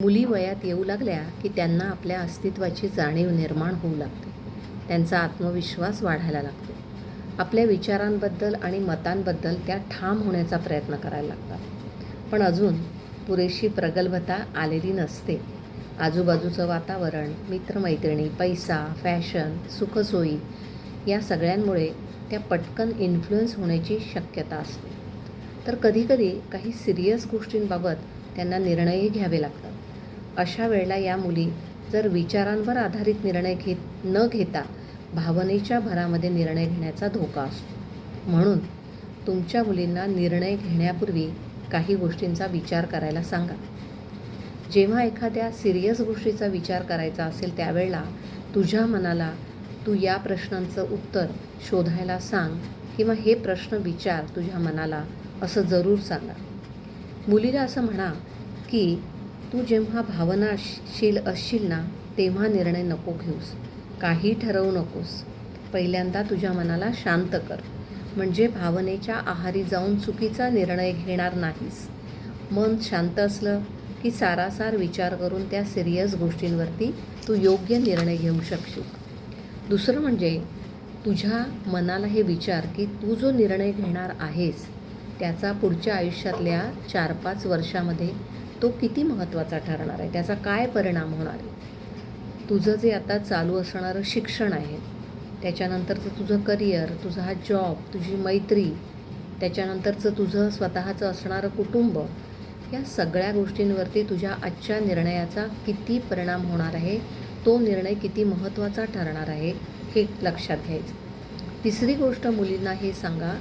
मुली वयात येऊ लागल्या की त्यांना आपल्या अस्तित्वाची जाणीव निर्माण होऊ लागते. त्यांचा आत्मविश्वास वाढायला लागतो. आपल्या विचारांबद्दल आणि मतांबद्दल त्या ठाम होण्याचा प्रयत्न करायला लागतात. पण अजून पुरेशी प्रगल्भता आलेली नसते. आजूबाजूचं वातावरण, मित्रमैत्रिणी, पैसा, फॅशन, सुखसोयी या सगळ्यांमुळे त्या पटकन इन्फ्लुएन्स होण्याची शक्यता असते. तर कधीकधी काही सिरियस गोष्टींबाबत त्यांना निर्णयही घ्यावे लागतात. अशा वेळेला या मुली जर विचारांवर आधारित निर्णय न घेता भावनेच्या भरामध्ये निर्णय घेण्याचा धोका असतो. म्हणून तुमच्या मुलींना निर्णय घेण्यापूर्वी काही गोष्टींचा विचार करायला सांगा. जेव्हा एखाद्या सिरियस गोष्टीचा विचार करायचा असेल त्यावेळेला तुझ्या मनाला तू या प्रश्नांचं उत्तर शोधायला सांग किंवा हे प्रश्न विचार तुझ्या मनाला असं जरूर सांगा. मुलीला असं म्हणा की तू जेव्हा भावनाशील असशील ना तेव्हा निर्णय नको घेऊस, काही ठरवू नकोस. पहिल्यांदा तुझ्या मनाला शांत कर, म्हणजे भावनेच्या आहारी जाऊन चुकीचा निर्णय घेणार नाहीस. मन शांत असलं की सारासार विचार करून त्या सिरियस गोष्टींवरती तू योग्य निर्णय घेऊ शकशील. दुसरं म्हणजे तुझ्या मनाला हे विचार की तू जो निर्णय घेणार आहेस त्याचा पुढच्या आयुष्यातल्या 4-5 वर्षामध्ये तो किती महत्त्वाचा ठरणार आहे, त्याचा काय परिणाम होणार आहे. तुझं जे आता चालू असणारं शिक्षण आहे, त्याच्यानंतरचं तुझं करिअर, तुझा हा जॉब, तुझी मैत्री, त्याच्यानंतरचं तुझं स्वतःचं असणारं कुटुंब, या सगळ्या गोष्टींवरती तुझ्या आजच्या निर्णयाचा किती परिणाम होणार आहे, तो निर्णय किती महत्त्वाचा ठरणार आहे हे लक्षात घ्यायचं. तिसरी गोष्ट मुलींना हे सांगा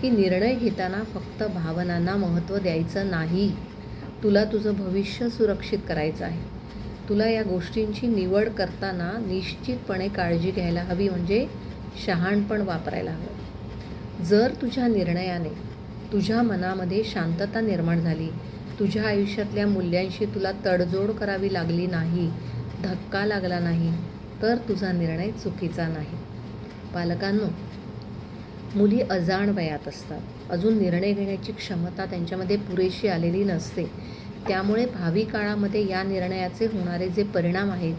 की निर्णय घेताना फक्त भावनांना महत्त्व द्यायचं नाही. तुला तुझं भविष्य सुरक्षित करायचं आहे. तुला या गोष्टींची निवड करताना निश्चितपणे काळजी घ्यायला हवी, म्हणजे शहाणपण वापरायला हवं. जर तुझ्या निर्णयाने तुझ्या मनामध्ये शांतता निर्माण झाली, तुझ्या आयुष्यातल्या मूल्यांशी तुला तडजोड करावी लागली नाही, धक्का लागला नाही, तर तुझा निर्णय चुकीचा नाही. पालकांनो, मुली अजाण वयात असतात. अजून निर्णय घेण्याची क्षमता त्यांच्यामध्ये पुरेशी आलेली नसते. त्यामुळे भावी काळामध्ये या निर्णयाचे होणारे जे परिणाम आहेत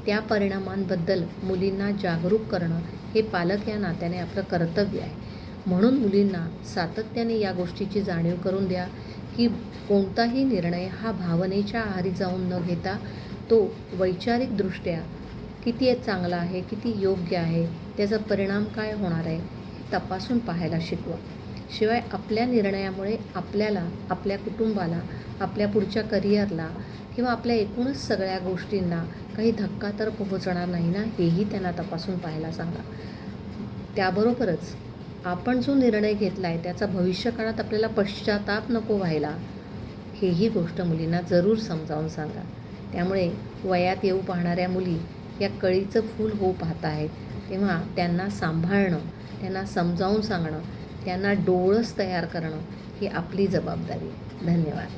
त्या परिणामांबद्दल मुलींना जागरूक करणं हे पालक या नात्याने आपलं कर्तव्य आहे. म्हणून मुलींना सातत्याने या गोष्टीची जाणीव करून द्या की कोणताही निर्णय हा भावनेच्या आहारी जाऊन न घेता तो वैचारिकदृष्ट्या किती चांगला आहे, किती योग्य आहे, त्याचा परिणाम काय होणार आहे हे तपासून पाहायला शिकवा. शिवाय आपल्या निर्णयामुळे आपल्याला, आपल्या कुटुंबाला, आपल्या पुढच्या करिअरला किंवा आपल्या एकूणच सगळ्या गोष्टींना काही धक्का तर पोहोचणार नाही ना, हेही त्यांना तपासून पाहायला सांगा. त्याबरोबरच आपण जो निर्णय घेतला आहे त्याचा भविष्यकाळात आपल्याला पश्चाताप नको व्हायला, हेही गोष्ट मुलींना जरूर समजावून सांगा. त्यामुळे वयात येऊ पाहणाऱ्या मुली या कळीचं फूल होऊ पाहत आहेत, तेव्हा त्यांना सांभाळणं, त्यांना समजावून सांगणं, त्यांना डोळस तयार करणं ही आपली जबाबदारी. धन्यवाद.